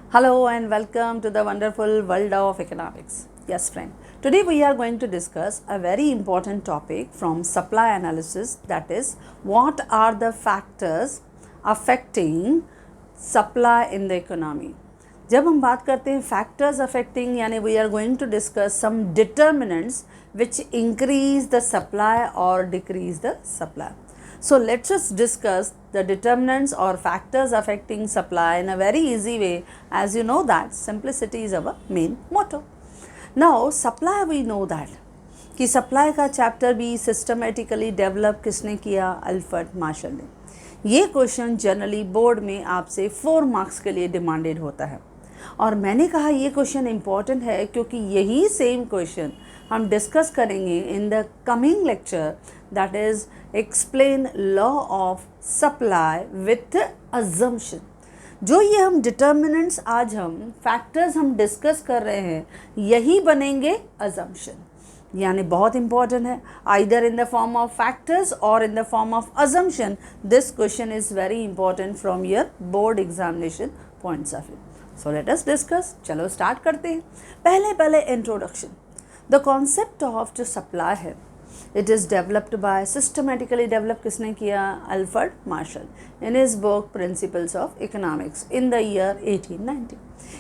Hello and welcome to the wonderful world of economics. Yes, friend. Today we are going to discuss a very important topic from supply analysis, that is, what are the factors affecting supply in the economy. जब हम बात करते हैं factors affecting, यानी we are going to discuss some determinants which increase the supply or decrease the supply. So let's just discuss the determinants or factors affecting supply in a very easy way, as you know that simplicity is our main motto. Now supply, we know that कि supply का chapter भी systematically develop किसने किया? Alfred martial ने. ये question generally board में आपसे 4 marks के लिए डिमांडेड होता है और मैंने कहा ये क्वेश्चन इम्पॉर्टेंट है क्योंकि यही सेम क्वेश्चन हम डिस्कस करेंगे in the coming lecture, that is explain law of supply with assumption. जो ये हम डिटर्मिनेंट्स आज हम फैक्टर्स हम डिस्कस कर रहे हैं यही बनेंगे अजम्पशन, यानी बहुत इंपॉर्टेंट है. Either in the form of factors और in the form of assumption. This question is very important from your board examination points of view. So let us discuss. चलो स्टार्ट करते हैं. पहले इंट्रोडक्शन. द कॉन्सेप्ट ऑफ जो supply है it is developed by systematically develop किसने किया? Alfred Marshall in his book Principles of Economics in the year 1890.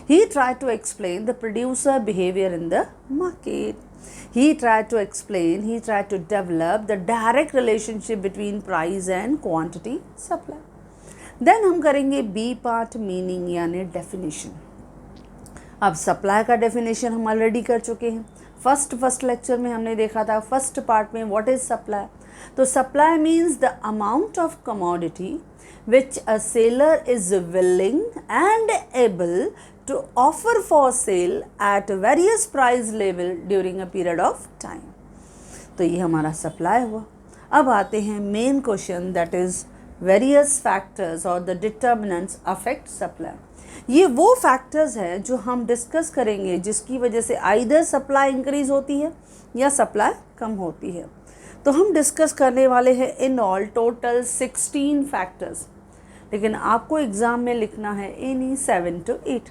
He tried to explain the producer behaviour in the market. He tried to develop the direct relationship between price and quantity supply. Then हम करेंगे B part, meaning यानी definition. अब supply का definition हम already कर चुके हैं. First lecture में हमने देखा था फर्स्ट पार्ट में व्हाट इज सप्लाई. तो supply means the amount of commodity which a seller is willing and able to offer for sale at various price level during a period of time. तो ये हमारा supply हुआ. अब आते हैं main question, that is various factors और the determinants affect supply. ये वो फैक्टर्स हैं जो हम डिस्कस करेंगे जिसकी वजह से आइदर सप्लाई इंक्रीज होती है या सप्लाई कम होती है. तो हम डिस्कस करने वाले हैं इन ऑल टोटल 16 फैक्टर्स, लेकिन आपको एग्ज़ाम में लिखना है एनी 7 to 8,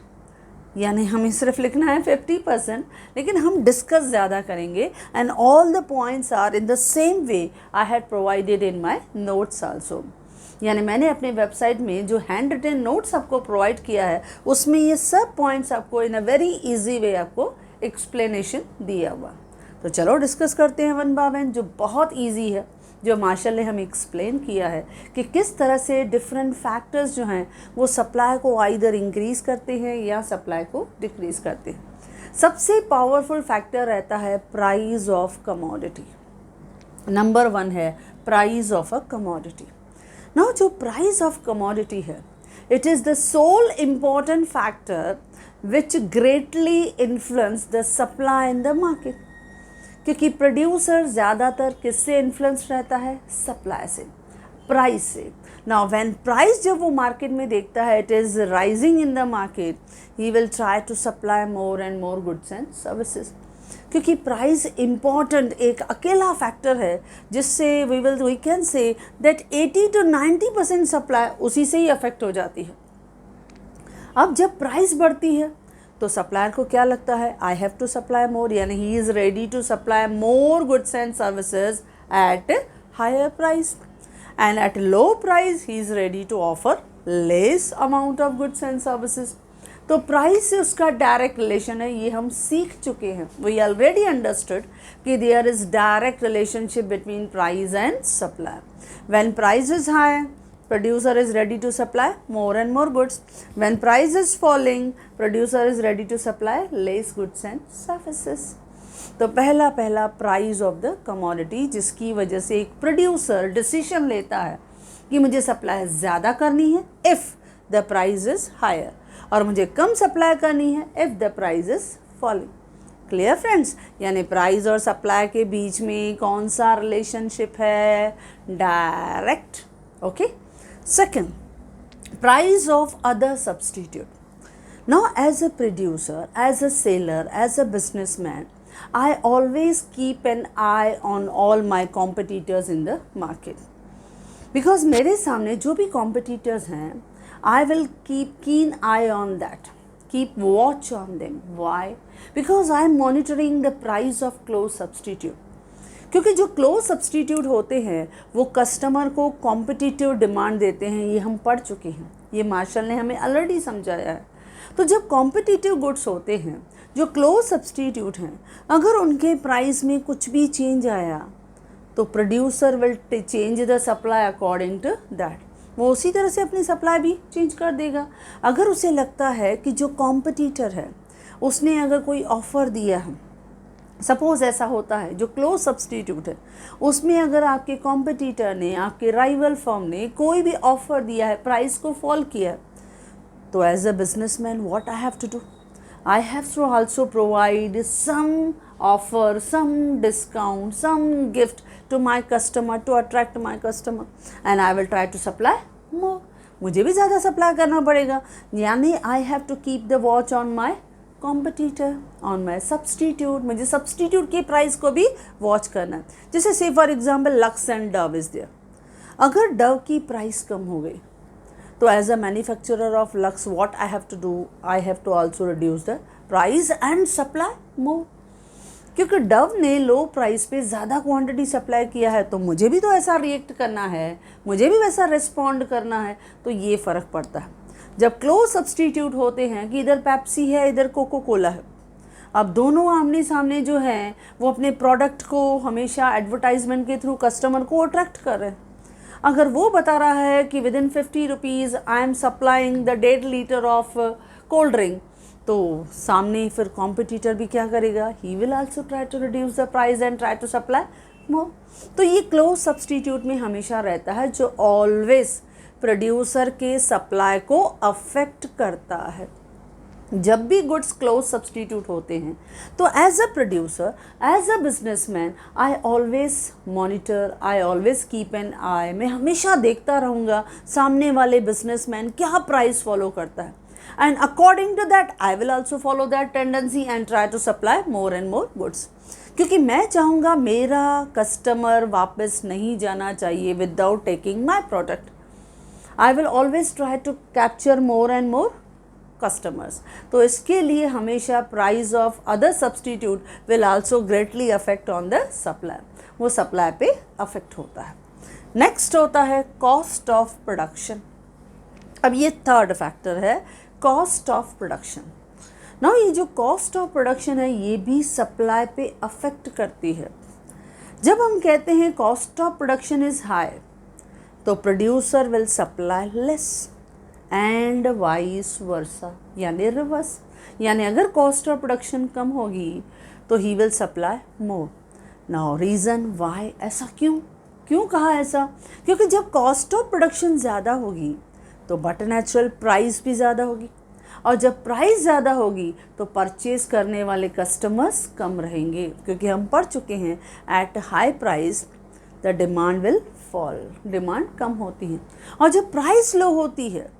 यानी हमें सिर्फ लिखना है 50%, लेकिन हम डिस्कस ज़्यादा करेंगे and all the points are in the same way I had provided in my notes also. यानी मैंने अपने वेबसाइट में जो हैंड रिटन नोट्स आपको प्रोवाइड किया है उसमें ये सब पॉइंट्स आपको इन अ वेरी इजी वे आपको एक्सप्लेनेशन दिया हुआ. तो चलो डिस्कस करते हैं वन बाय वन, जो बहुत ईजी है, जो मार्शल ने हमें एक्सप्लेन किया है कि किस तरह से डिफरेंट फैक्टर्स जो हैं वो सप्लाई को आइदर इंक्रीज़ करते हैं या सप्लाई को डिक्रीज़ करते हैं. सबसे पावरफुल फैक्टर रहता है प्राइस ऑफ कमोडिटी. नंबर 1 है price of a commodity. Now जो प्राइस ऑफ कमोडिटी है it is the sole important factor which greatly influence the supply in the market. क्योंकि प्रोड्यूसर ज़्यादातर किससे इन्फ्लुएंस रहता है? सप्लाई से, प्राइस से. नाउ व्हेन प्राइस जब वो मार्केट में देखता है it is rising in the market, he will try to supply more and more goods and services. क्योंकि प्राइस इम्पॉर्टेंट एक अकेला फैक्टर है जिससे we can say that 80 to 90% supply उसी से ही अफेक्ट हो जाती है. अब जब प्राइस बढ़ती है तो सप्लायर को क्या लगता है? I have to supply more, यानी he is ready to supply more goods and services at higher price, and at low price he is ready to offer less amount of goods and services. तो price से उसका direct relation है, ये हम सीख चुके हैं. वी ऑलरेडी अंडरस्टूड कि there is direct relationship between price and supply. When price is high, producer is ready to supply more and more goods. When price is falling, producer is ready to supply less goods and services. तो पहला price of the commodity, जिसकी वजह से एक producer decision लेता है कि मुझे सप्लाई ज़्यादा करनी है if the price is higher, और मुझे कम सप्लाई करनी है if the price is falling. Clear friends? यानी प्राइस और सप्लाई के बीच में कौन सा रिलेशनशिप है? Direct. Okay. Second, price of other substitute. Now as a producer, as a seller, as a businessman, I always keep an eye on all my competitors in the market. Because मेरे सामने जो भी competitors हैं I will keep keen eye on that. keep watch on them. Why? Because I am monitoring the price of close substitute. क्योंकि जो close substitute होते हैं वो कस्टमर को कॉम्पिटिटिव डिमांड देते हैं, ये हम पढ़ चुके हैं, ये मार्शल ने हमें ऑलरेडी समझाया है। तो जब कॉम्पिटिटिव गुड्स होते हैं जो क्लोज सब्सटीट्यूट हैं, अगर उनके प्राइस में कुछ भी चेंज आया तो producer will change the supply according to that. वो उसी तरह से अपनी सप्लाई भी चेंज कर देगा। अगर उसे लगता है कि जो कॉम्पिटिटर है उसने अगर कोई ऑफ़र दिया है, सपोज़ ऐसा होता है जो क्लोज सब्सटीट्यूट है उसमें अगर आपके कॉम्पिटिटर ने, आपके राइवल फर्म ने कोई भी ऑफ़र दिया है, प्राइस को फॉल किया है, तो as a businessman what I have to do? I have to also provide some offer, some discount, some gift to my customer to attract my customer, and I will try to supply more. मुझे भी ज़्यादा supply करना पड़ेगा, यानी I have to keep the watch on my competitor, on my substitute. मुझे substitute के price को भी वॉच करना है। जैसे से for example Lux and Dove is there, अगर डव की प्राइस कम हो गई तो as a manufacturer of Lux what I have to do? I have to also reduce the price and supply more. क्योंकि डव ने लो प्राइस पे ज़्यादा क्वांटिटी सप्लाई किया है तो मुझे भी तो ऐसा रिएक्ट करना है, मुझे भी वैसा रिस्पॉन्ड करना है, तो ये फ़र्क पड़ता है। जब क्लोज सब्सटीट्यूट होते हैं कि इधर पेप्सी है, इधर कोको कोला है, अब दोनों आमने सामने जो हैं वो अपने प्रोडक्ट को हमेशा एडवर्टाइजमेंट के थ्रू कस्टमर को अट्रैक्ट कर रहे हैं। अगर वो बता रहा है कि within 50 rupees I am supplying the 1.5 litre of cold drink, तो सामने फिर कॉम्पिटिटर भी क्या करेगा? He will also try to reduce the price and try to supply more. तो ये क्लोज सब्सटीट्यूट में हमेशा रहता है जो ऑलवेज प्रोड्यूसर के सप्लाई को अफेक्ट करता है। जब भी गुड्स क्लोज सब्सटीट्यूट होते हैं तो as a producer, as a businessman, I always monitor, I always keep an eye. मैं हमेशा देखता रहूँगा सामने वाले बिजनेसमैन क्या प्राइस फॉलो करता है, and according to that I will also follow that tendency and try to supply more and more goods. क्योंकि मैं चाहूँगा मेरा कस्टमर वापस नहीं जाना चाहिए without taking my product. I will always try to capture more and more customers. तो इसके लिए हमेशा price of other substitute will also greatly affect on the supply, वो सप्लाई पे अफेक्ट होता है। नेक्स्ट होता है कॉस्ट ऑफ प्रोडक्शन। अब ये थर्ड फैक्टर है, कॉस्ट ऑफ प्रोडक्शन। ना ये जो कॉस्ट ऑफ प्रोडक्शन है ये भी सप्लाई पे अफेक्ट करती है। जब हम कहते हैं cost of production is high तो producer will supply less and vice versa, यानी रिवर्स। यानी अगर कॉस्ट ऑफ प्रोडक्शन कम होगी तो he will supply more. Now reason why, ऐसा क्यों कहा ऐसा? क्योंकि जब कॉस्ट ऑफ प्रोडक्शन ज़्यादा होगी तो बट नेचुरल प्राइस भी ज़्यादा होगी, और जब प्राइस ज़्यादा होगी तो परचेज करने वाले कस्टमर्स कम रहेंगे, क्योंकि हम पढ़ चुके हैं at high price the demand will fall, demand कम होती है। और जब प्राइस लो होती है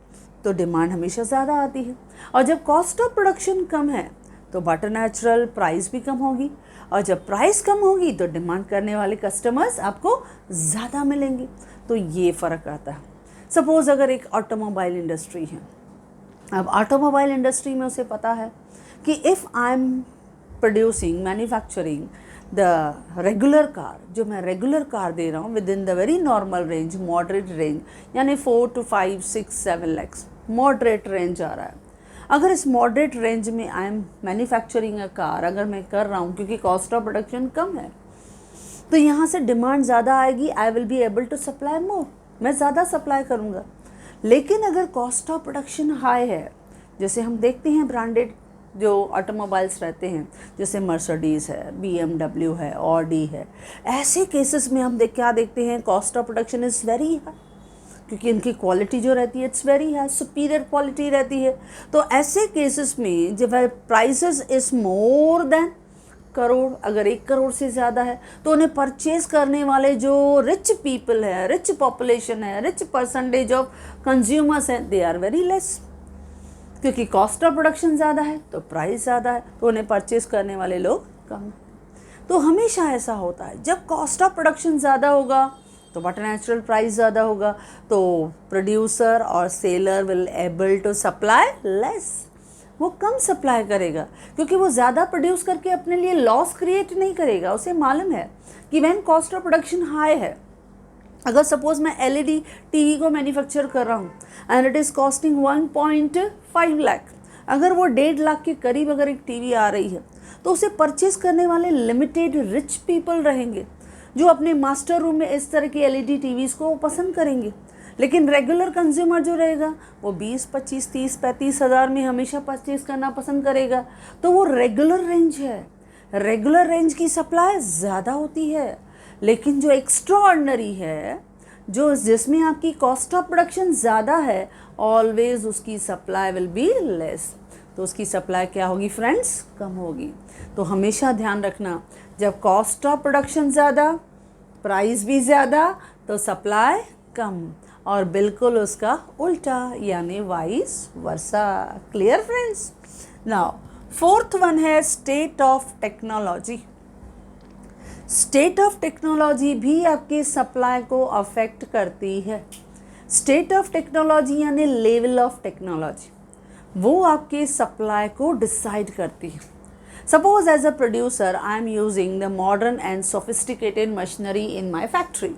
तो डिमांड हमेशा ज़्यादा आती है, और जब कॉस्ट ऑफ प्रोडक्शन कम है तो बट नेचुरल प्राइस भी कम होगी, और जब प्राइस कम होगी तो डिमांड करने वाले कस्टमर्स आपको ज़्यादा मिलेंगे। तो ये फ़र्क आता है। सपोज़ अगर एक ऑटोमोबाइल इंडस्ट्री है, अब ऑटोमोबाइल इंडस्ट्री में उसे पता है कि if I am producing, manufacturing the regular car, जो मैं रेगुलर कार दे रहा हूँ with in the very normal range, moderate range, यानी 4 to 5, 6, 7 lakhs मॉडरेट रेंज आ रहा है। अगर इस मॉडरेट रेंज में I am manufacturing a car अगर मैं कर रहा हूँ क्योंकि कॉस्ट ऑफ प्रोडक्शन कम है, तो यहाँ से डिमांड ज़्यादा आएगी, I will be able to supply more, मैं ज़्यादा सप्लाई करूँगा। लेकिन अगर कॉस्ट ऑफ प्रोडक्शन हाई है, जैसे हम देखते हैं ब्रांडेड जो ऑटोमोबाइल्स रहते हैं, जैसे मर्सिडीज़ है, BMW है, ऑडी है, ऐसे केसेस में हम क्या देखते हैं, cost of production is very high, क्योंकि इनकी क्वालिटी जो रहती है it's very high, superior quality रहती है। तो ऐसे केसेस में जब prices is more than crore, अगर 1 करोड़ से ज़्यादा है तो उन्हें परचेज़ करने वाले जो रिच पीपल है, रिच पॉपुलेशन है, रिच परसेंटेज ऑफ कंज्यूमर्स हैं, दे आर वेरी लेस। क्योंकि कॉस्ट ऑफ प्रोडक्शन ज़्यादा है तो प्राइस ज़्यादा है, तो उन्हें परचेज़ करने वाले लोग कम हैं। तो हमेशा ऐसा होता है, जब कॉस्ट ऑफ प्रोडक्शन ज़्यादा होगा तो बट नेचुरल प्राइस ज़्यादा होगा, तो प्रोड्यूसर और seller will able to supply less, वो कम सप्लाई करेगा, क्योंकि वो ज़्यादा प्रोड्यूस करके अपने लिए लॉस क्रिएट नहीं करेगा। उसे मालूम है कि when cost of production high है, अगर सपोज मैं एलईडी टीवी को मैन्युफैक्चर कर रहा हूँ and it is costing 1.5 lakh, अगर वो 1.5 लाख के करीब अगर एक टीवी आ रही है, तो उसे परचेस करने वाले लिमिटेड रिच पीपल रहेंगे जो अपने मास्टर रूम में इस तरह की एलईडी टीवीज़ को पसंद करेंगे। लेकिन रेगुलर कंज्यूमर जो रहेगा वो 20, 25, 30, 35 हज़ार में हमेशा परचेस करना पसंद करेगा। तो वो रेगुलर रेंज है, रेगुलर रेंज की सप्लाई ज़्यादा होती है। लेकिन जो एक्स्ट्रा ऑर्डिनरी है, जो जिसमें आपकी कॉस्ट ऑफ प्रोडक्शन ज़्यादा है, ऑलवेज उसकी सप्लाई विल बी लेस। तो उसकी सप्लाई क्या होगी फ्रेंड्स? कम होगी। तो हमेशा ध्यान रखना, जब कॉस्ट ऑफ प्रोडक्शन ज़्यादा, प्राइस भी ज़्यादा, तो सप्लाई कम, और बिल्कुल उसका उल्टा यानी vice versa. Clear friends? Now fourth one है state of technology. State of technology भी आपके सप्लाई को अफेक्ट करती है। स्टेट ऑफ टेक्नोलॉजी यानी लेवल ऑफ टेक्नोलॉजी, वो आपके सप्लाई को डिसाइड करती है। Suppose as a producer I am using the modern and sophisticated machinery in my factory,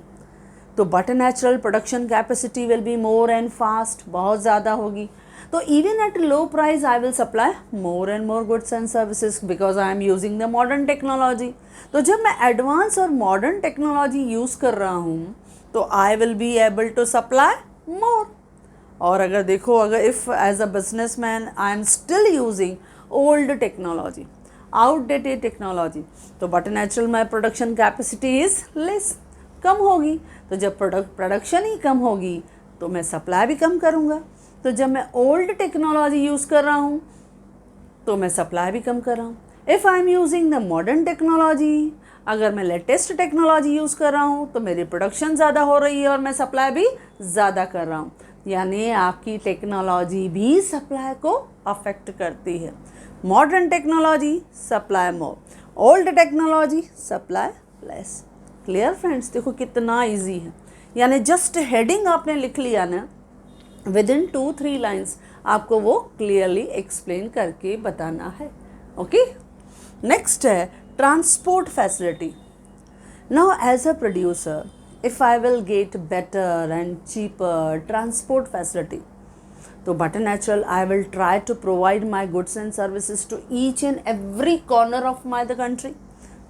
तो but natural production capacity will be more and fast, बहुत ज़्यादा होगी। तो even eight low price I will supply more and more goods and services because I am using the modern technology. तो जब मैं advance और modern technology use कर रहा हूँ, तो I will be able to supply more. और अगर देखो, अगर if as a business man I am still using old technology, outdated technology, तो but natural my production capacity is less, कम होगी। तो जब प्रोडक्शन ही कम होगी तो मैं सप्लाई भी कम करूँगा। तो जब मैं ओल्ड टेक्नोलॉजी यूज़ कर रहा हूँ तो मैं सप्लाई भी कम कर रहा हूँ। If I am using the modern technology, अगर मैं लेटेस्ट टेक्नोलॉजी यूज़ कर रहा हूँ तो मेरी प्रोडक्शन ज़्यादा हो रही है और मैं सप्लाई भी ज़्यादा कर रहा हूँ। यानी आपकी टेक्नोलॉजी भी सप्लाई को अफेक्ट करती है। मॉडर्न टेक्नोलॉजी सप्लाई मोर, old technology supply less. Clear friends? देखो कितना इजी है, यानी जस्ट हेडिंग आपने लिख लिया ना, विद इन 2-3 लाइन्स आपको वो क्लियरली एक्सप्लेन करके बताना है। ओके, नेक्स्ट है transport facility. Now as a producer, if I will get better and cheaper transport facility, तो but natural I will try to provide my goods and services to each and every corner of my the country.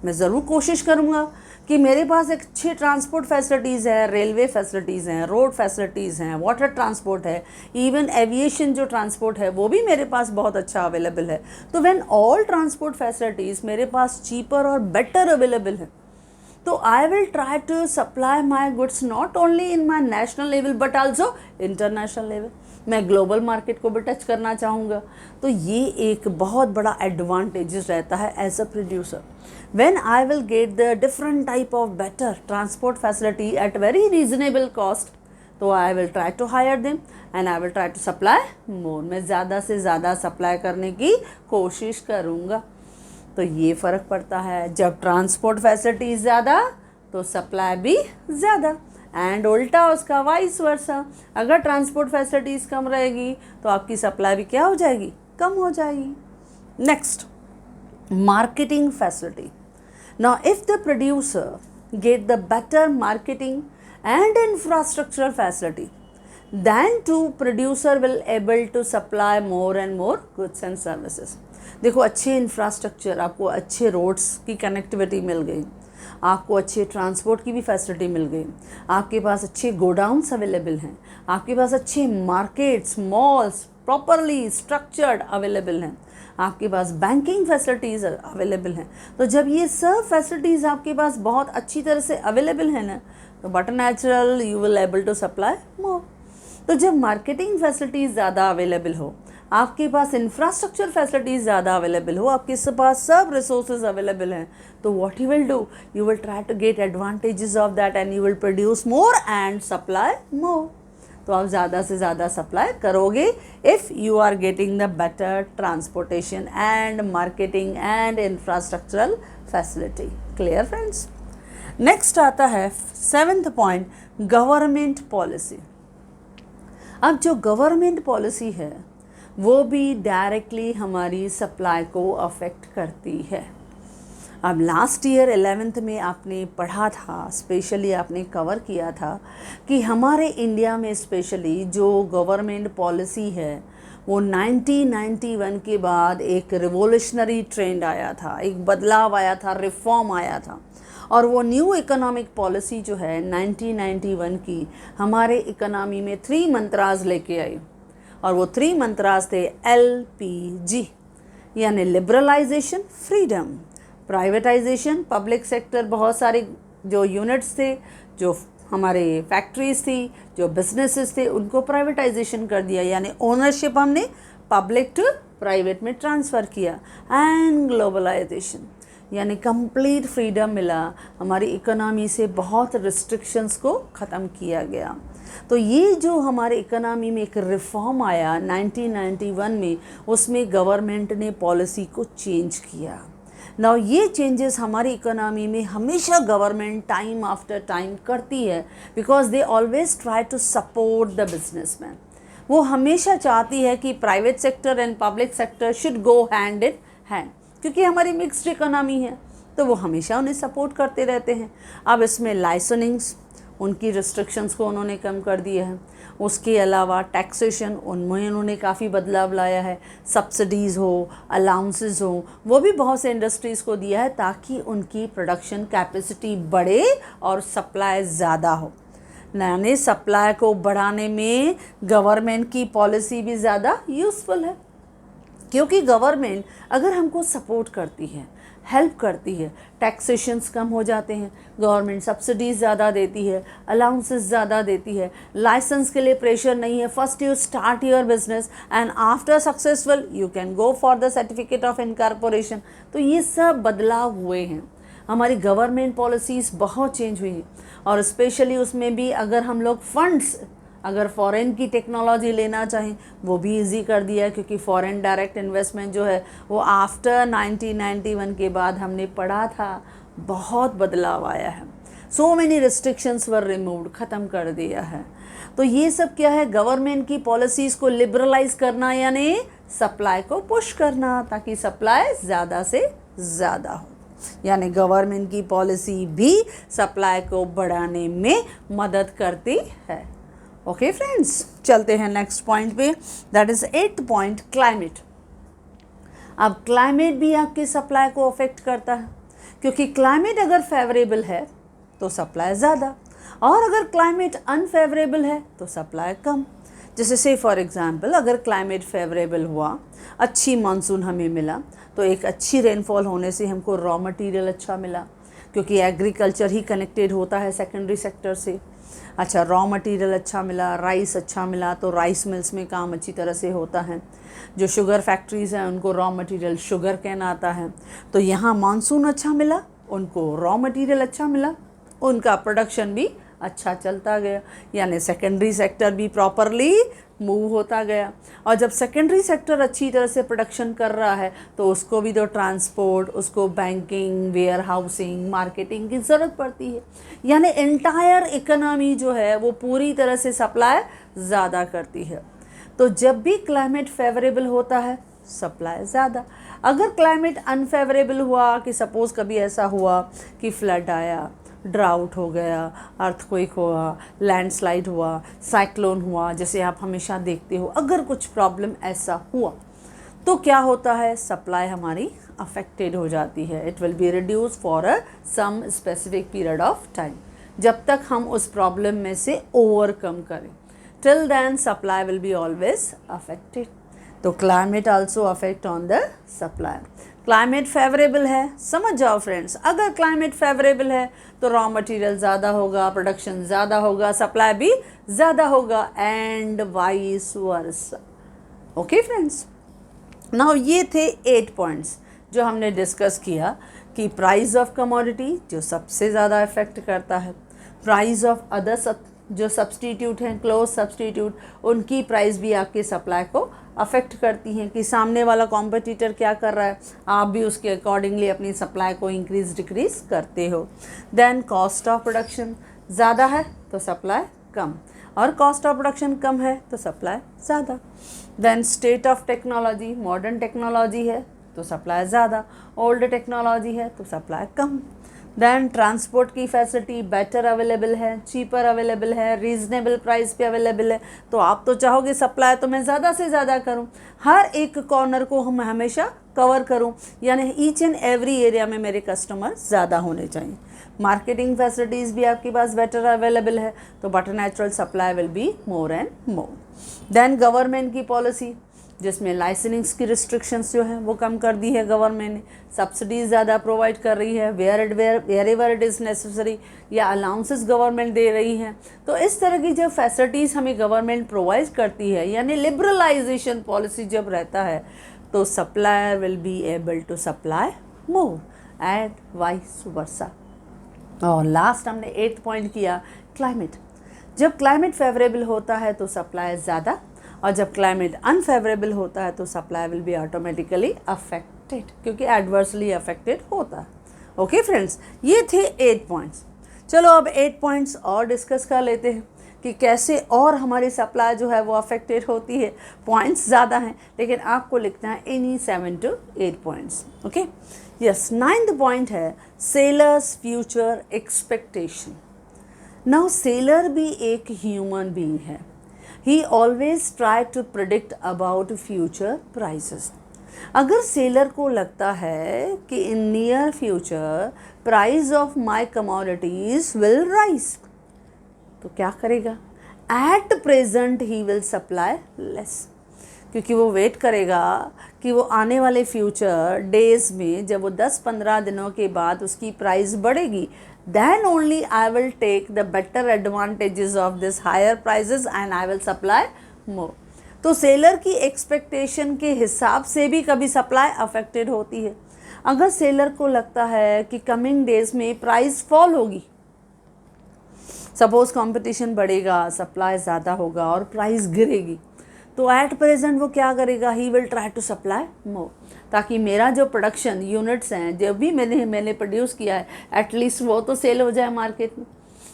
मैं ज़रूर कोशिश करूँगा कि मेरे पास एक अच्छी ट्रांसपोर्ट फैसिलिटीज़ है, रेलवे फैसिलिटीज़ हैं, रोड फैसिलिटीज़ हैं, वाटर ट्रांसपोर्ट है, इवन एविएशन जो ट्रांसपोर्ट है वो भी मेरे पास बहुत अच्छा अवेलेबल है। तो व्हेन ऑल ट्रांसपोर्ट फैसिलिटीज़ मेरे पास चीपर और बेटर अवेलेबल है, तो I will try to supply my goods not only in my national level but also international level. मैं ग्लोबल मार्केट को भी टच करना चाहूँगा। तो ये एक बहुत बड़ा एडवांटेजेस रहता है as a producer. When I will get the different type of better transport facility at very reasonable cost, तो I will try to hire them and I will try to supply more. मैं ज़्यादा से ज़्यादा supply करने की कोशिश करूँगा। तो ये फ़र्क पड़ता है, जब ट्रांसपोर्ट फैसिलिटी ज़्यादा तो सप्लाई भी ज़्यादा, एंड उल्टा उसका वाइस वर्सा। अगर ट्रांसपोर्ट फैसिलिटीज़ कम रहेगी तो आपकी सप्लाई भी क्या हो जाएगी? कम हो जाएगी। Next, marketing facility. Now if the producer get the better marketing and infrastructural facility, then too producer will able to supply more and more goods and services. देखो, अच्छे इंफ्रास्ट्रक्चर, आपको अच्छे रोड्स की कनेक्टिविटी मिल गई, आपको अच्छे ट्रांसपोर्ट की भी फैसिलिटी मिल गई, आपके पास अच्छे गोडाउन्स अवेलेबल हैं, आपके पास अच्छे markets, malls properly structured available हैं, आपके पास बैंकिंग फैसिलिटीज़ अवेलेबल हैं। तो जब ये सब फैसिलिटीज़ आपके पास बहुत अच्छी तरह से अवेलेबल है ना, तो but natural you will able to supply more. तो जब मार्केटिंग फैसिलिटीज़ ज़्यादा अवेलेबल हो, आपके पास इंफ्रास्ट्रक्चर फैसिलिटीज़ ज़्यादा अवेलेबल हो, आपके पास सब रिसोर्सेज अवेलेबल हैं, तो what you will do, you will try to get advantages of that and you will produce more and supply more. तो आप ज़्यादा से ज़्यादा सप्लाई करोगे if you are getting the better transportation and marketing and infrastructural facility. Clear friends? Next आता है 7th point, government policy. अब जो गवर्नमेंट पॉलिसी है वो भी डायरेक्टली हमारी सप्लाई को अफेक्ट करती है। अब लास्ट ईयर 11th में आपने पढ़ा था, स्पेशली आपने कवर किया था कि हमारे इंडिया में स्पेशली जो गवर्नमेंट पॉलिसी है वो 1991 के बाद एक रिवोल्यूशनरी ट्रेंड आया था, एक बदलाव आया था, रिफॉर्म आया था। और वो न्यू इकोनॉमिक पॉलिसी जो है 1991 की हमारे इकोनॉमी में 3 मंत्रास लेके आई। और वो 3 मंत्रास थे LPG, यानी liberalisation, freedom, privatisation, public sector, बहुत सारे जो यूनिट्स थे, जो हमारे फैक्ट्रीज थी, जो बिजनेसेस थे, उनको प्राइवेटाइजेशन कर दिया, यानी ओनरशिप हमने पब्लिक टू प्राइवेट में ट्रांसफ़र किया। एंड ग्लोबलाइजेशन, यानी कंप्लीट फ्रीडम मिला, हमारी इकोनॉमी से बहुत रिस्ट्रिक्शंस को ख़त्म किया गया। तो ये जो हमारे इकोनॉमी में एक रिफॉर्म आया 1991 में, उसमें गवर्नमेंट ने पॉलिसी को चेंज किया। नाउ ये चेंजेस हमारी इकोनॉमी में हमेशा गवर्नमेंट टाइम आफ्टर टाइम करती है, because they always try to support the businessman. वो हमेशा चाहती है कि private sector and public sector should go hand in hand, क्योंकि हमारी मिक्स्ड इकोनॉमी है, तो वो हमेशा उन्हें सपोर्ट करते रहते हैं। अब इसमें लाइसेंसिंग्स, उनकी रिस्ट्रिक्शंस को उन्होंने कम कर दिया है। उसके अलावा टैक्सेशन, उनमें उन्होंने काफ़ी बदलाव लाया है। सब्सिडीज़ हो, अलाउंसेस हो, वो भी बहुत से इंडस्ट्रीज़ को दिया है ताकि उनकी प्रोडक्शन कैपेसिटी बढ़े और सप्लाई ज़्यादा हो। यानी सप्लाई को बढ़ाने में गवर्नमेंट की पॉलिसी भी ज़्यादा यूज़फुल है, क्योंकि गवर्नमेंट अगर हमको सपोर्ट करती है, हेल्प करती है, टैक्सेशंस कम हो जाते हैं, गवर्नमेंट सब्सिडीज़ ज़्यादा देती है, अलाउंसेस ज़्यादा देती है, लाइसेंस के लिए प्रेशर नहीं है। First you start your business and after successful you can go for the certificate of incorporation. तो ये सब बदलाव हुए हैं, हमारी गवर्नमेंट पॉलिसीज़ बहुत चेंज हुई हैं। और स्पेशली उसमें भी अगर हम लोग फंड्स, अगर फॉरेन की टेक्नोलॉजी लेना चाहें, वो भी इजी कर दिया है, क्योंकि फॉरेन डायरेक्ट इन्वेस्टमेंट जो है वो आफ्टर 1991 के बाद हमने पढ़ा था, बहुत बदलाव आया है। सो मेनी रिस्ट्रिक्शंस वर रिमूव्ड, ख़त्म कर दिया है। तो ये सब क्या है, गवर्नमेंट की पॉलिसीज़ को लिबरलाइज करना, यानी सप्लाई को पुश करना ताकि सप्लाई ज़्यादा से ज़्यादा हो। यानी गवर्नमेंट की पॉलिसी भी सप्लाई को बढ़ाने में मदद करती है। ओके फ्रेंड्स, चलते हैं नेक्स्ट पॉइंट पे, that is 8th point, climate. अब क्लाइमेट भी आपकी सप्लाई को अफेक्ट करता है, क्योंकि क्लाइमेट अगर फेवरेबल है तो सप्लाई ज़्यादा, और अगर क्लाइमेट अनफेवरेबल है तो सप्लाई कम। जैसे से फॉर एग्जांपल, अगर क्लाइमेट फेवरेबल हुआ, अच्छी मानसून हमें मिला, तो एक अच्छी रेनफॉल होने से हमको रॉ मटेरियल अच्छा मिला, क्योंकि एग्रीकल्चर ही कनेक्टेड होता है सेकेंडरी सेक्टर से। अच्छा, रॉ मटेरियल अच्छा मिला, राइस अच्छा मिला, तो राइस मिल्स में काम अच्छी तरह से होता है। जो शुगर फैक्ट्रीज़ हैं उनको रॉ मटेरियल शुगर कैन आता है। तो यहाँ मानसून अच्छा मिला, उनको रॉ मटेरियल अच्छा मिला, उनका प्रोडक्शन भी अच्छा चलता गया, यानी सेकेंडरी सेक्टर भी प्रॉपरली मूव होता गया। और जब सेकेंडरी सेक्टर अच्छी तरह से प्रोडक्शन कर रहा है तो उसको भी तो ट्रांसपोर्ट, उसको बैंकिंग, वेयर हाउसिंग, मार्केटिंग की ज़रूरत पड़ती है। यानी एंटायर इकोनॉमी जो है वो पूरी तरह से सप्लाई ज़्यादा करती है। तो जब भी क्लाइमेट फेवरेबल होता है, सप्लाई ज़्यादा। अगर क्लाइमेट अनफेवरेबल हुआ, कि सपोज़ कभी ऐसा हुआ कि फ्लड आया, ड्राउट हो गया, अर्थक्वेक हुआ, लैंडस्लाइड हुआ, साइक्लोन हुआ, जैसे आप हमेशा देखते हो, अगर कुछ प्रॉब्लम ऐसा हुआ तो क्या होता है, सप्लाई हमारी अफेक्टेड हो जाती है। It will be reduce for a some specific period of time, जब तक हम उस प्रॉब्लम में से ओवरकम करें। Till then supply will be always affected. तो climate also affect on the supply. Climate favourable है, समझ जाओ फ्रेंड्स, अगर क्लाइमेट फेवरेबल है तो रॉ मटेरियल ज़्यादा होगा, प्रोडक्शन ज़्यादा होगा, सप्लाई भी ज़्यादा होगा, and vice versa. Okay friends, now ये थे 8 पॉइंट्स जो हमने डिस्कस किया कि प्राइस ऑफ कमोडिटी जो सबसे ज़्यादा इफेक्ट करता है, प्राइस ऑफ अदर जो सब्सटीट्यूट हैं, क्लोज सब्सटीट्यूट, उनकी प्राइस भी आपके सप्लाई को अफेक्ट करती हैं कि सामने वाला कॉम्पिटिटर क्या कर रहा है, आप भी उसके अकॉर्डिंगली अपनी सप्लाई को इंक्रीज डिक्रीज करते हो। देन कॉस्ट ऑफ प्रोडक्शन, ज़्यादा है तो सप्लाई कम। और कॉस्ट ऑफ प्रोडक्शन कम है तो सप्लाई ज़्यादा। Then state of technology, modern technology है तो सप्लाई ज़्यादा, ओल्ड टेक्नोलॉजी है तो सप्लाई कम। देन ट्रांसपोर्ट की फैसिलिटी बेटर अवेलेबल है, चीपर अवेलेबल है, रीजनेबल प्राइस पे अवेलेबल है, तो आप तो चाहोगे सप्लाई तो मैं ज़्यादा से ज़्यादा करूं, हर एक कॉर्नर को हम हमेशा कवर करूं, यानी ईच एंड एवरी एरिया में मेरे कस्टमर ज़्यादा होने चाहिए। मार्केटिंग फैसिलिटीज़ भी आपके पास बेटर अवेलेबल है, तो but natural supply will be more and more. Then government की पॉलिसी, जिसमें लाइसेंसिंग्स की रिस्ट्रिक्शंस जो है वो कम कर दी है गवर्नमेंट ने, सब्सिडीज़ ज़्यादा प्रोवाइड कर रही है, wherever it is necessary, या अलाउंसेस गवर्नमेंट दे रही है। तो इस तरह की जब फैसिलिटीज़ हमें गवर्नमेंट प्रोवाइड करती है, यानी लिबरलाइजेशन पॉलिसी जब रहता है, तो supplier will be able to supply more and vice versa. और लास्ट हमने 8th पॉइंट किया, क्लाइमेट। जब क्लाइमेट फेवरेबल होता है तो सप्लाई ज़्यादा, और जब क्लाइमेट अनफेवरेबल होता है तो supply will be automatically affected, क्योंकि एडवर्सली अफेक्टेड होता है। ओके फ्रेंड्स, ये थे 8 पॉइंट्स। चलो अब 8 पॉइंट्स और डिस्कस कर लेते हैं कि कैसे और हमारी सप्लाई जो है वो अफेक्टेड होती है। पॉइंट्स ज़्यादा हैं लेकिन आपको लिखना है इन्हीं 7 to 8 points. Okay, yes, 9th point है sellers future expectation. Now seller भी एक ह्यूमन बीइंग है, he always try to predict about future prices। अगर सेलर को लगता है कि in near future price of my commodities will rise, तो क्या करेगा? At present he will supply less, क्योंकि वो वेट करेगा कि वो आने वाले फ्यूचर डेज में जब वो 10-15 दिनों के बाद उसकी प्राइस बढ़ेगी, then only I will take the better advantages of this higher prices and I will supply more। तो सेलर की एक्सपेक्टेशन के हिसाब से भी कभी सप्लाई अफेक्टेड होती है। अगर सेलर को लगता है कि कमिंग डेज में प्राइस फॉल होगी, सपोज कंपटीशन बढ़ेगा, सप्लाई ज़्यादा होगा और प्राइस गिरेगी, तो एट प्रेजेंट वो क्या करेगा? He will try to supply more, ताकि मेरा जो प्रोडक्शन यूनिट्स हैं जो भी मैंने प्रोड्यूस किया है एटलीस्ट वो तो सेल हो जाए मार्केट में।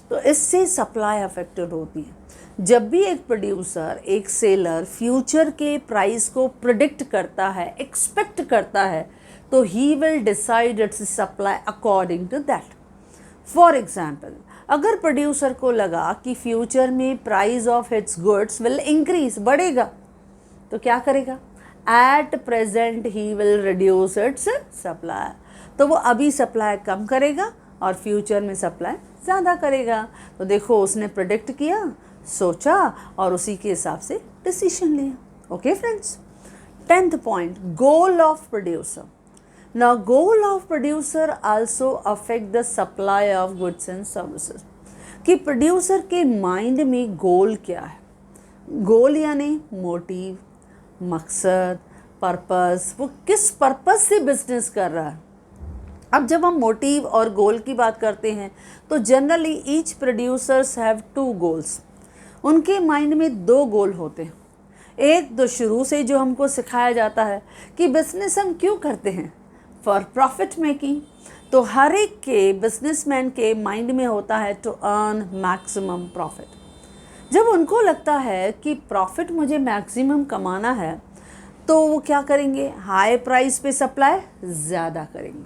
तो इससे सप्लाई अफेक्टेड होती है। जब भी एक प्रोड्यूसर, एक सेलर फ्यूचर के प्राइस को प्रिडिक्ट करता है, एक्सपेक्ट करता है, तो he will decide its supply according to that. For example, अगर प्रोड्यूसर को लगा कि फ्यूचर में price of its goods will increase, बढ़ेगा, तो क्या करेगा? At present he will reduce its supply, तो वो अभी सप्लाई कम करेगा और फ्यूचर में सप्लाई ज़्यादा करेगा। तो देखो, उसने प्रेडिक्ट किया, सोचा और उसी के हिसाब से डिसीजन लिया। Okay friends, 10th point, goal of producer. Now goal of producer also affect the supply of goods and services। कि प्रोड्यूसर के माइंड में गोल क्या है? गोल यानी मोटिव, मकसद, पर्पस, वो किस पर्पस से बिजनेस कर रहा है। अब जब हम मोटिव और गोल की बात करते हैं तो generally each producers have 2 goals. उनके माइंड में 2 गोल होते हैं। एक तो शुरू से जो हमको सिखाया जाता है कि बिजनेस हम क्यों करते हैं, फॉर प्रॉफिट मेकिंग। तो हर एक के बिजनेसमैन के माइंड में होता है टू अर्न मैक्सिमम प्रॉफिट। जब उनको लगता है कि प्रॉफिट मुझे मैक्सिमम कमाना है, तो वो क्या करेंगे? हाई प्राइस पे सप्लाई ज़्यादा करेंगे,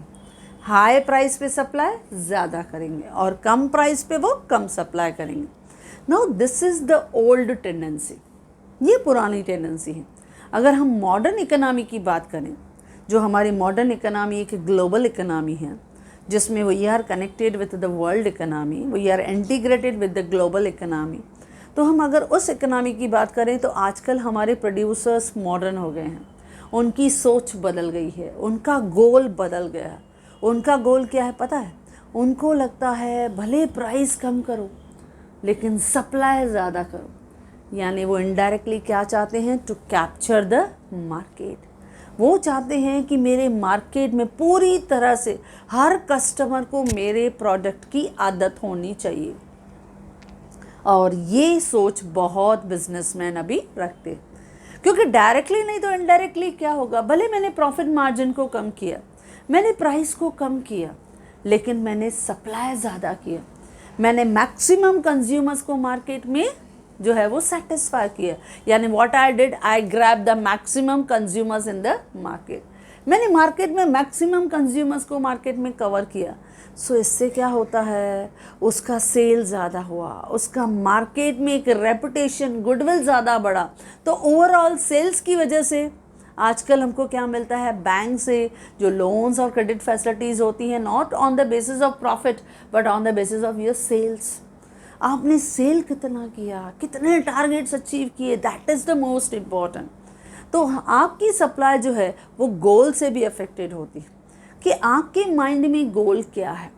हाई प्राइस पे सप्लाई ज़्यादा करेंगे और कम प्राइस पे वो कम सप्लाई करेंगे। Now this is the old tendency, ये पुरानी टेंडेंसी है। अगर हम मॉडर्न इकोनॉमी की बात करें, जो हमारी मॉडर्न इकोनॉमी एक ग्लोबल इकोनॉमी है, जिसमें we are connected with the world economy, we are integrated with the global economy, तो हम अगर उस इकोनॉमी की बात करें तो आजकल हमारे प्रोड्यूसर्स मॉडर्न हो गए हैं, उनकी सोच बदल गई है, उनका गोल बदल गया है। उनका गोल क्या है पता है? उनको लगता है भले प्राइस कम करो लेकिन सप्लाई ज़्यादा करो, यानी वो इनडायरेक्टली क्या चाहते हैं? To capture the market. वो चाहते हैं कि मेरे मार्केट में पूरी तरह से हर कस्टमर को मेरे प्रोडक्ट की आदत होनी चाहिए। और ये सोच बहुत बिजनेसमैन अभी रखते हैं, क्योंकि डायरेक्टली नहीं तो इनडायरेक्टली क्या होगा? भले मैंने प्रॉफिट मार्जिन को कम किया, मैंने प्राइस को कम किया, लेकिन मैंने सप्लाई ज़्यादा किया, मैंने मैक्सिमम कंज्यूमर्स को मार्केट में जो है वो सेटिस्फाई किया, यानी what I did, I grab the maximum consumers in the market. मैंने मार्केट में मैक्सिमम कंज्यूमर्स को मार्केट में कवर किया। सो इससे क्या होता है, उसका सेल ज़्यादा हुआ, उसका मार्केट में एक रेपुटेशन, गुडविल ज़्यादा बढ़ा। तो ओवरऑल सेल्स की वजह से आजकल हमको क्या मिलता है, बैंक से जो लोन्स और क्रेडिट फैसिलिटीज़ होती हैं, not on the basis of profit but on the basis of your sales. आपने सेल कितना किया, कितने टारगेट्स अचीव किए, that is the most important. तो आपकी सप्लाई जो है वो गोल से भी अफेक्टेड होती है कि आपके माइंड में गोल क्या है,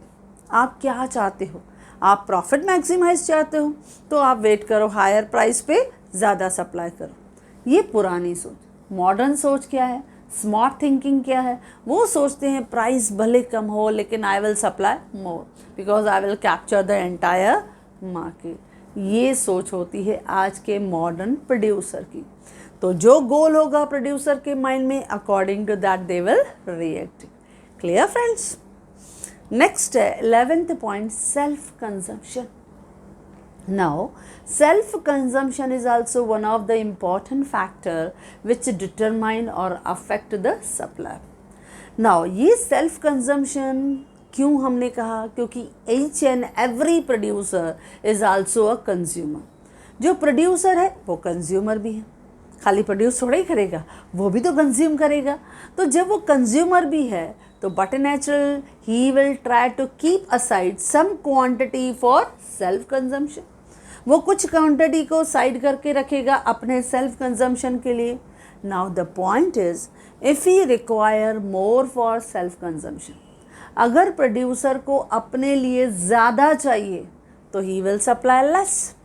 आप क्या चाहते हो। आप प्रॉफिट मैक्सिमाइज चाहते हो तो आप वेट करो, हायर प्राइस पे ज़्यादा सप्लाई करो। ये पुरानी सोच। मॉडर्न सोच क्या है, स्मार्ट थिंकिंग क्या है, वो सोचते हैं प्राइस भले कम हो लेकिन I will supply more because I will capture the entire market. ये सोच होती है आज के मॉडर्न प्रोड्यूसर की। तो जो गोल होगा प्रोड्यूसर के माइंड में, according to that they will react. Clear friends? Next है 11th point, self consumption. Now, self-consumption is also one of the important factor which determine or affect the supply. Now, ये self-consumption क्यों हमने कहा, क्योंकि each and every producer is also a consumer. जो producer है वो consumer भी है, खाली प्रोड्यूस थोड़ा ही करेगा, वो भी तो कंज्यूम करेगा। तो जब वो कंज्यूमर भी है तो but natural he will try to keep aside some quantity for self consumption. वो कुछ क्वांटिटी को साइड करके रखेगा अपने सेल्फ कंजम्पशन के लिए। Now the point is, if he require more for self consumption, अगर प्रोड्यूसर को अपने लिए ज़्यादा चाहिए तो he will supply less,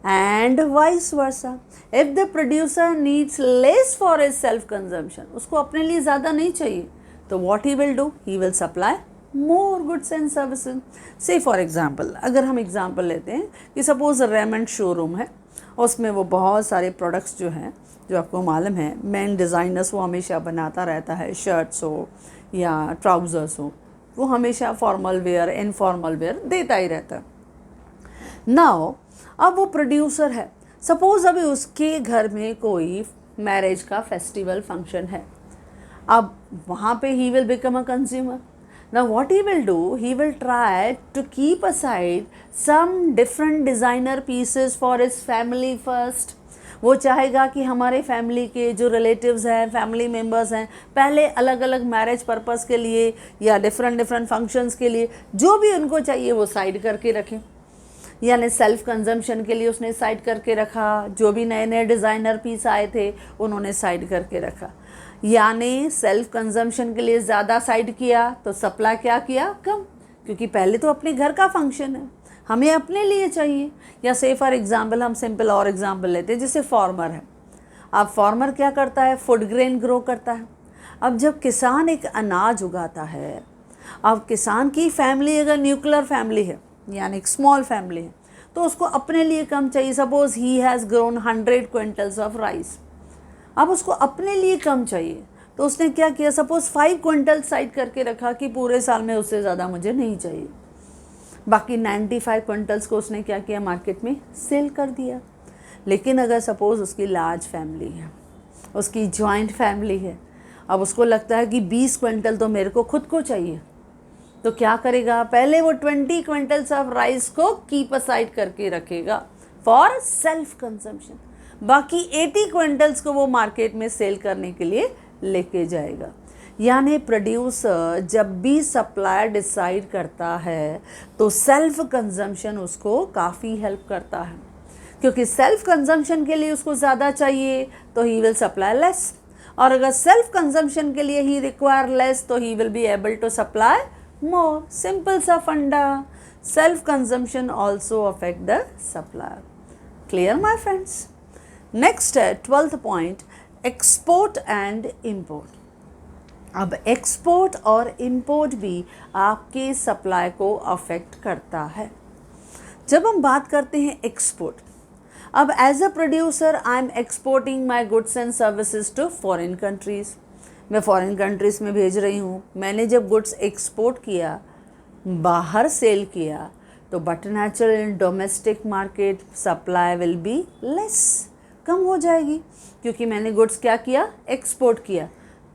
and vice versa. If the producer needs less for his self consumption, उसको अपने लिए ज़्यादा नहीं चाहिए, तो what he will do, he will supply more goods and services. Say for example, अगर हम एग्जाम्पल लेते हैं कि सपोज रेमंड शोरूम है, उसमें वो बहुत सारे प्रोडक्ट्स जो हैं, जो आपको मालूम है मेन डिज़ाइनर्स वो हमेशा बनाता रहता है, शर्ट्स हो या ट्राउज़र्स हो, वो हमेशा फॉर्मल वेयर इनफॉर्मल वेयर देता ही रहता है। नाउ अब वो प्रोड्यूसर है, सपोज़ अभी उसके घर में कोई मैरिज का फेस्टिवल फंक्शन है, अब वहाँ पे he will become a consumer. Now what he will do, he will try to keep aside some different designer pieces for his family first. वो चाहेगा कि हमारे फैमिली के जो रिलेटिव्स हैं, फैमिली मेम्बर्स हैं, पहले अलग अलग मैरिज पर्पस के लिए या डिफरेंट फंक्शंस के लिए जो भी उनको चाहिए वो साइड करके रखें, यानी सेल्फ कंजम्पशन के लिए उसने साइड करके रखा। जो भी नए नए डिज़ाइनर पीस आए थे उन्होंने साइड करके रखा, यानी सेल्फ कंजम्पशन के लिए ज़्यादा साइड किया तो सप्लाई क्या किया, कम, क्योंकि पहले तो अपने घर का फंक्शन है, हमें अपने लिए चाहिए। या से फॉर एग्ज़ाम्पल हम सिंपल और एग्ज़ाम्पल लेते हैं, जैसे फार्मर है। अब फार्मर क्या करता है, फूड ग्रेन ग्रो करता है। अब जब किसान एक अनाज उगाता है, अब किसान की फैमिली अगर न्यूक्लियर फैमिली है यानी एक स्मॉल फैमिली है, तो उसको अपने लिए कम चाहिए। Suppose he has grown 100 quintals of rice, अब उसको अपने लिए कम चाहिए तो उसने क्या किया, सपोज 5 क्विंटल साइड करके रखा कि पूरे साल में उससे ज़्यादा मुझे नहीं चाहिए। बाकी 95 क्विंटल्स को उसने क्या किया, मार्केट में सेल कर दिया। लेकिन अगर सपोज़ उसकी लार्ज फैमिली है, उसकी जॉइंट फैमिली है, अब उसको लगता है कि 20 क्विंटल तो मेरे को खुद को चाहिए, तो क्या करेगा, पहले वो 20 क्विंटल्स ऑफ राइस को कीप असाइड करके रखेगा फॉर सेल्फ कंजम्पशन, बाकी 80 क्विंटल्स को वो मार्केट में सेल करने के लिए लेके जाएगा। यानी प्रोड्यूसर जब भी सप्लाई डिसाइड करता है तो सेल्फ कंजम्पशन उसको काफ़ी हेल्प करता है, क्योंकि सेल्फ कंजम्पशन के लिए उसको ज़्यादा चाहिए तो ही विल सप्लाई लेस, और अगर सेल्फ कंजम्पशन के लिए ही रिक्वायर लेस तो he will be able to supply more. Simple सा फंडा, self consumption also affect the supplier. Clear my friends? Next है 12th point, export and import. अब export और इम्पोर्ट भी आपके सप्लाई को अफेक्ट करता है। जब हम बात करते हैं एक्सपोर्ट, अब as a producer I am exporting my goods and services to foreign countries, मैं फ़ॉरेन कंट्रीज़ में भेज रही हूँ। मैंने जब गुड्स एक्सपोर्ट किया, बाहर सेल किया, तो but natural in domestic market supply will be less, कम हो जाएगी, क्योंकि मैंने गुड्स क्या किया, एक्सपोर्ट किया।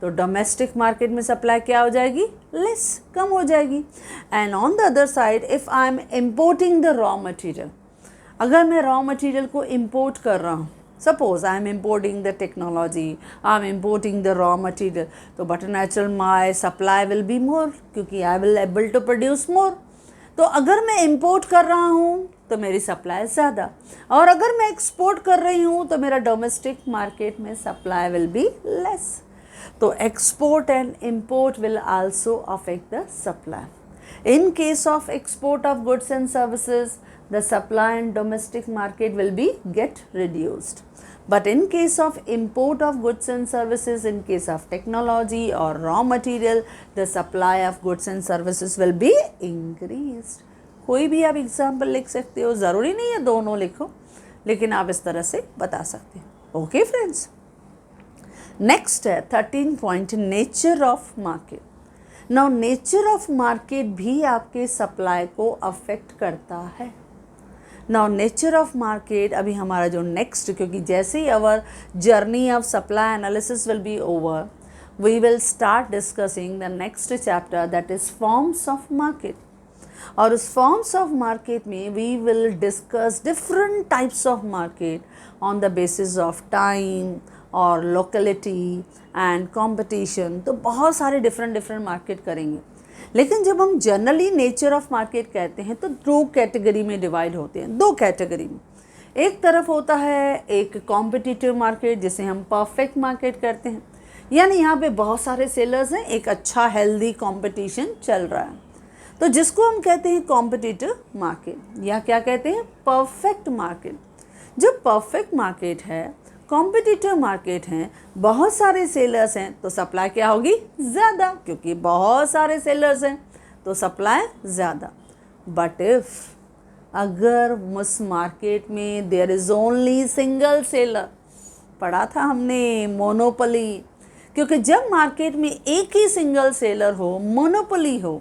तो डोमेस्टिक मार्केट में सप्लाई क्या हो जाएगी, लेस, कम हो जाएगी। And on the other side if I am importing the raw material, अगर मैं रॉ मटेरियल को इम्पोर्ट कर रहा हूँ, suppose I am importing the technology, I am importing the raw material, तो but natural my supply will be more, क्योंकि I will able to produce more. तो अगर मैं इम्पोर्ट कर रहा हूँ तो मेरी सप्लाई ज़्यादा, और अगर मैं एक्सपोर्ट कर रही हूँ तो मेरा डोमेस्टिक मार्केट में सप्लाई विल बी लेस। तो export and import will also affect the supply. In case of export of goods and services, the supply in domestic market will be get reduced. But in case of import of goods and services, in case of technology or raw material, the supply of goods and services will be increased. कोई भी आप example लिख सकते हो, ज़रूरी नहीं है दोनों लिखो, लेकिन आप इस तरह से बता सकते हो। ओके फ्रेंड्स, नेक्स्ट है 13 point, nature of market. Now nature of market भी आपके सप्लाई को अफेक्ट करता है। नाउ नेचर ऑफ मार्केट अभी हमारा जो नेक्स्ट, क्योंकि जैसे ही our journey of supply analysis will be over, we will start discussing the next chapter that is forms of market. और उस फॉर्म्स ऑफ मार्केट में we will discuss different types of market on the basis of time और locality and competition. तो बहुत सारे different market करेंगे। लेकिन जब हम जनरली नेचर ऑफ मार्केट कहते हैं तो दो कैटेगरी में डिवाइड होते हैं, दो कैटेगरी में। एक तरफ होता है एक कॉम्पिटिटिव मार्केट, जिसे हम परफेक्ट मार्केट कहते हैं, यानी यहाँ पे बहुत सारे सेलर्स हैं, एक अच्छा हेल्दी कंपटीशन चल रहा है, तो जिसको हम कहते हैं कॉम्पिटिटिव मार्केट, या क्या कहते हैं, परफेक्ट मार्केट। जब परफेक्ट मार्केट है, कॉम्पिटिटिव मार्केट हैं, बहुत सारे सेलर्स हैं, तो सप्लाई क्या होगी, ज़्यादा, क्योंकि बहुत सारे सेलर्स हैं तो सप्लाई ज़्यादा। बट इफ़ अगर उस मार्केट में there is only single seller, पढ़ा था हमने मोनोपोली, क्योंकि जब मार्केट में एक ही सिंगल सेलर हो, मोनोपोली हो,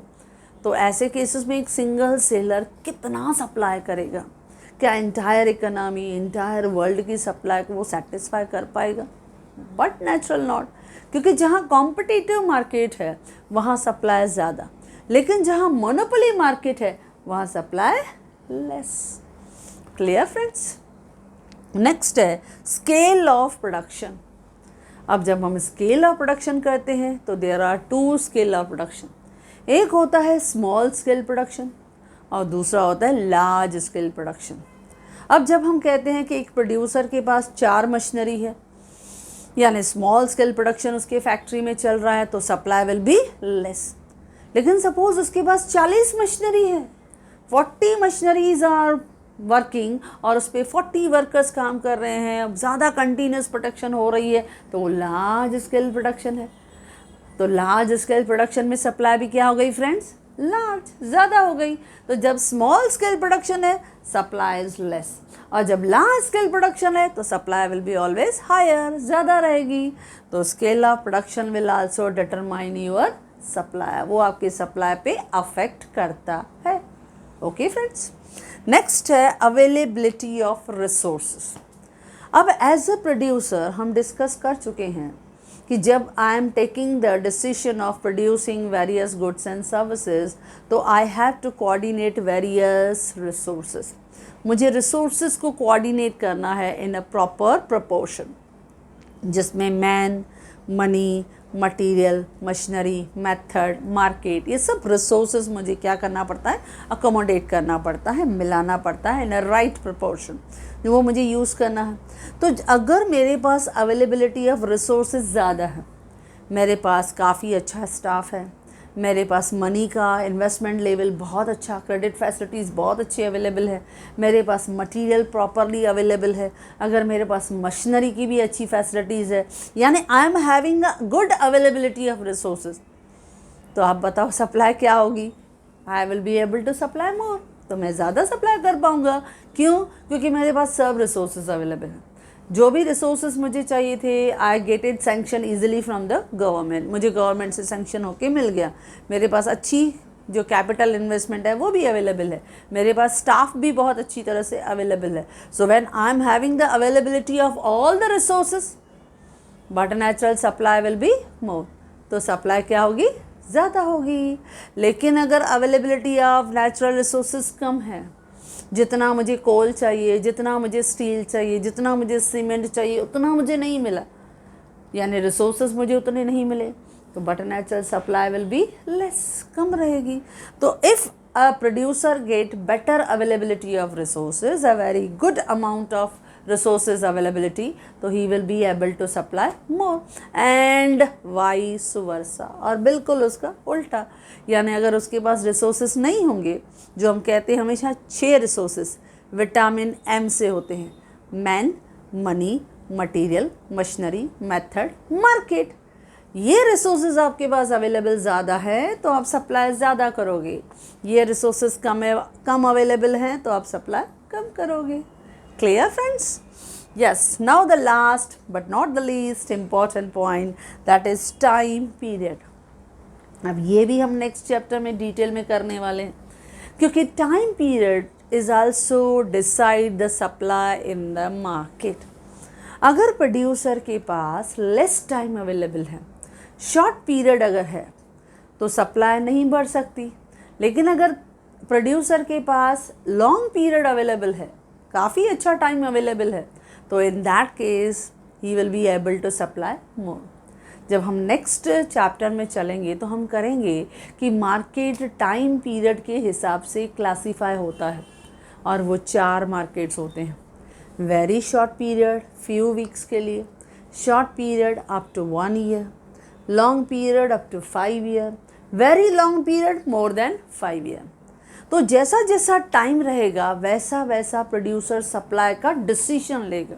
तो ऐसे केसेस में एक सिंगल सेलर कितना सप्लाई करेगा, क्या इंटायर इकोनॉमी, इंटायर वर्ल्ड की सप्लाई को वो सेटिस्फाई कर पाएगा? बट नेचुरल नॉट, क्योंकि जहाँ कॉम्पिटिटिव मार्केट है वहाँ सप्लाई ज़्यादा, लेकिन जहाँ मोनोपोली मार्केट है वहाँ supply less. Clear friends? Next है स्केल ऑफ प्रोडक्शन। अब जब हम स्केल ऑफ प्रोडक्शन करते हैं तो there are two scale of production. एक होता है स्मॉल स्केल प्रोडक्शन और दूसरा होता है लार्ज स्केल प्रोडक्शन। अब जब हम कहते हैं कि एक प्रोड्यूसर के पास 4 मशीनरी है, यानी स्मॉल स्केल प्रोडक्शन उसके फैक्ट्री में चल रहा है, तो सप्लाई विल बी लेस। लेकिन सपोज उसके पास 40 मशीनरी है, 40 मशीनरीज आर वर्किंग और उस पर 40 वर्कर्स काम कर रहे हैं, अब ज़्यादा कंटिन्यूस प्रोडक्शन हो रही है, तो वो लार्ज स्केल प्रोडक्शन है। तो लार्ज स्केल प्रोडक्शन में सप्लाई भी क्या हो गई फ्रेंड्स, लार्ज, ज़्यादा हो गई। तो जब स्मॉल स्केल प्रोडक्शन है सप्लाई इज लेस, और जब लार्ज स्केल प्रोडक्शन है तो supply will be always higher, ज़्यादा रहेगी। तो scale of production will also determine your supply, वो आपकी सप्लाई पे अफेक्ट करता है। ओके फ्रेंड्स, नेक्स्ट है अवेलेबिलिटी ऑफ रिसोर्सेस। अब एज अ प्रोड्यूसर हम डिस्कस कर चुके हैं कि जब I am taking the decision of producing various goods and services, तो I have to coordinate various resources. मुझे रिसोर्सेज को कोऑर्डिनेट करना है इन अ प्रॉपर प्रोपोर्शन, जिसमें man, money, material, machinery, method, market, ये सब रिसोर्सेज मुझे क्या करना पड़ता है, अकोमोडेट करना पड़ता है, मिलाना पड़ता है इन अ राइट प्रोपोर्शन, वो मुझे यूज़ करना है। तो अगर मेरे पास अवेलेबिलिटी ऑफ रिसोर्सेज ज़्यादा है, मेरे पास काफ़ी अच्छा स्टाफ है, मेरे पास मनी का इन्वेस्टमेंट लेवल बहुत अच्छा, क्रेडिट फैसिलिटीज़ बहुत अच्छी अवेलेबल है, मेरे पास मटेरियल प्रॉपरली अवेलेबल है, अगर मेरे पास मशीनरी की भी अच्छी फैसिलिटीज़ है, यानी I am having a good availability of resources, तो आप बताओ सप्लाई क्या होगी, I will be able to supply more, तो मैं ज़्यादा सप्लाई कर पाऊँगा। क्यों? क्योंकि मेरे पास सब रिसोर्सेज अवेलेबल हैं, जो भी रिसोर्सेज मुझे चाहिए थे, I get it sanction easily from the government, मुझे गवर्नमेंट से सैंक्शन होके मिल गया, मेरे पास अच्छी जो कैपिटल इन्वेस्टमेंट है वो भी अवेलेबल है, मेरे पास स्टाफ भी बहुत अच्छी तरह से अवेलेबल है. So when I am having the availability of all the resources but natural supply will be मोर. तो सप्लाई क्या होगी, ज़्यादा होगी. लेकिन अगर अवेलेबिलिटी ऑफ नेचुरल रिसोर्सेज कम है, जितना मुझे कोल चाहिए, जितना मुझे स्टील चाहिए, जितना मुझे सीमेंट चाहिए, उतना मुझे नहीं मिला, यानी रिसोर्सेज मुझे उतने नहीं मिले, तो but natural supply will be less, कम रहेगी. तो if a producer get better availability of resources, a very good amount of resources availability, तो he will be able to supply more and vice versa. और बिल्कुल उसका उल्टा, यानी अगर उसके पास resources नहीं होंगे, जो हम कहते हैं हमेशा 6 resources विटामिन M से होते हैं, man, money, material, machinery, method, market. ये रिसोर्सेज आपके पास अवेलेबल ज़्यादा है तो आप सप्लाई ज़्यादा करोगे, ये रिसोर्सेज कम अवेलेबल हैं तो आप सप्लाई कम करोगे. Clear, friends? Yes. Now the last but not the least important point, that is time period. अब ये भी हम नेक्स्ट चैप्टर में डिटेल में करने वाले हैं, क्योंकि time period is also decide the supply in the market. अगर प्रोड्यूसर के पास लेस टाइम अवेलेबल है, शॉर्ट पीरियड अगर है, तो सप्लाई नहीं बढ़ सकती. लेकिन अगर प्रोड्यूसर के पास लॉन्ग पीरियड अवेलेबल है, काफ़ी अच्छा टाइम अवेलेबल है, तो in that case he will be able to supply more. जब हम नेक्स्ट चैप्टर में चलेंगे तो हम करेंगे कि मार्केट टाइम पीरियड के हिसाब से क्लासीफाई होता है, और वो 4 मार्केट्स होते हैं. Very short period few weeks के लिए, short period up to 1 year, long period up to 5 year, very long period more than 5 year. तो जैसा जैसा टाइम रहेगा वैसा वैसा प्रोड्यूसर सप्लाई का डिसीजन लेगा.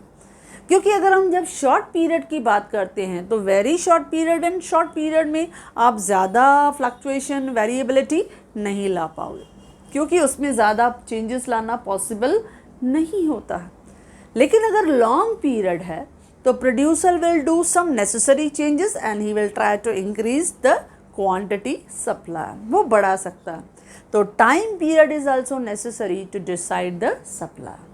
क्योंकि अगर हम जब शॉर्ट पीरियड की बात करते हैं तो very short period and short period में आप ज़्यादा फ्लक्चुएशन, वेरिएबिलिटी नहीं ला पाओगे, क्योंकि उसमें ज़्यादा चेंजेस लाना पॉसिबल नहीं होता है. लेकिन अगर लॉन्ग पीरियड है तो producer will do some necessary changes and he will try to increase the quantity supply, वो बढ़ा सकता है. तो time period is also necessary to decide the supply.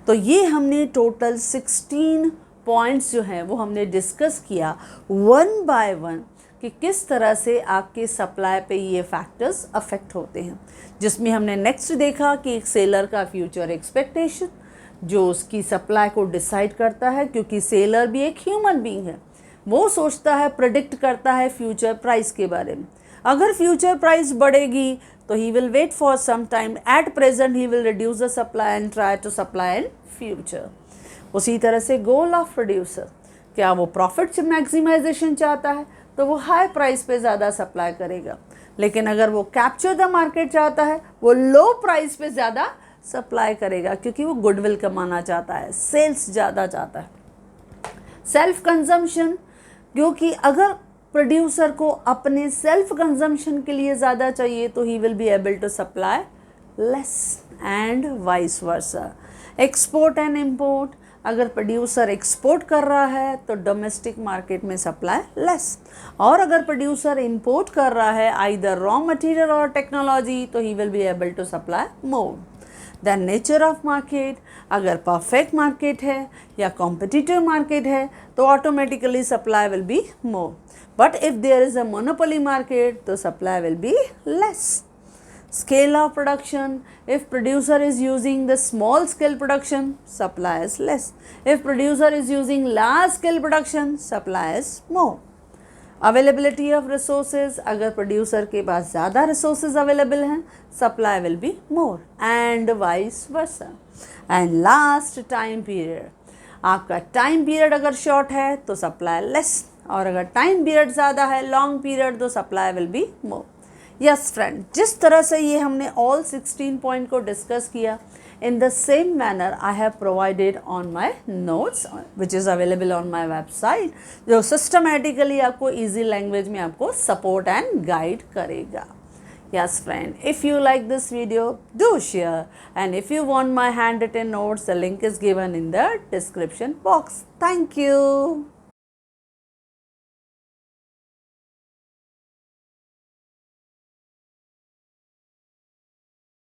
तो ये हमने टोटल 16 पॉइंट्स जो हैं वो हमने डिस्कस किया वन बाय वन, कि किस तरह से आपके सप्लाई पे ये फैक्टर्स अफेक्ट होते हैं. जिसमें हमने नेक्स्ट देखा कि एक सेलर का फ्यूचर एक्सपेक्टेशन जो उसकी सप्लाई को डिसाइड करता है, क्योंकि सेलर भी एक ह्यूमन बीइंग है, वो सोचता है, प्रेडिक्ट करता है फ्यूचर प्राइस के बारे में. अगर फ्यूचर प्राइस बढ़ेगी तो he will wait for some time, at present he will reduce the supply and try to supply in future. उसी तरह से गोल ऑफ प्रोड्यूसर, क्या वो प्रॉफिट मैक्सिमाइजेशन चाहता है तो वो हाई प्राइस पे ज़्यादा सप्लाई करेगा. लेकिन अगर वो कैप्चर द मार्केट चाहता है, वो लो प्राइस पे ज़्यादा सप्लाई करेगा, क्योंकि वो गुडविल कमाना चाहता है, सेल्स ज़्यादा चाहता है. सेल्फ कंजम्पशन, क्योंकि अगर प्रोड्यूसर को अपने सेल्फ कंजम्पशन के लिए ज़्यादा चाहिए तो he will be able to supply less and vice versa. Export and import, अगर प्रोड्यूसर एक्सपोर्ट कर रहा है तो डोमेस्टिक मार्केट में सप्लाई लेस, और अगर प्रोड्यूसर इंपोर्ट कर रहा है आइदर रॉ मटेरियल और टेक्नोलॉजी तो he will be able to supply more. The nature of market, अगर परफेक्ट मार्केट है या कॉम्पिटिटिव मार्केट है तो automatically supply will be more. But if there is a monopoly market, the supply will be less. Scale of production, if producer is using the small scale production, supply is less. If producer is using large scale production, supply is more. Availability of resources, अगर producer के पास ज़्यादा resources available हैं, supply will be more and vice versa. And last, time period, आपका time period अगर short है तो supply less, और अगर टाइम पीरियड ज़्यादा है, लॉन्ग पीरियड, तो supply will be more. Yes friend, जिस तरह से ये हमने ऑल 16 पॉइंट को डिस्कस किया, इन the same manner I have provided on my notes which is available on my website, जो सिस्टमेटिकली आपको ईजी लैंग्वेज में आपको सपोर्ट एंड गाइड करेगा. Yes friend, if you like this video, do share, and if you want my handwritten notes, the link is given in the description box. Thank you.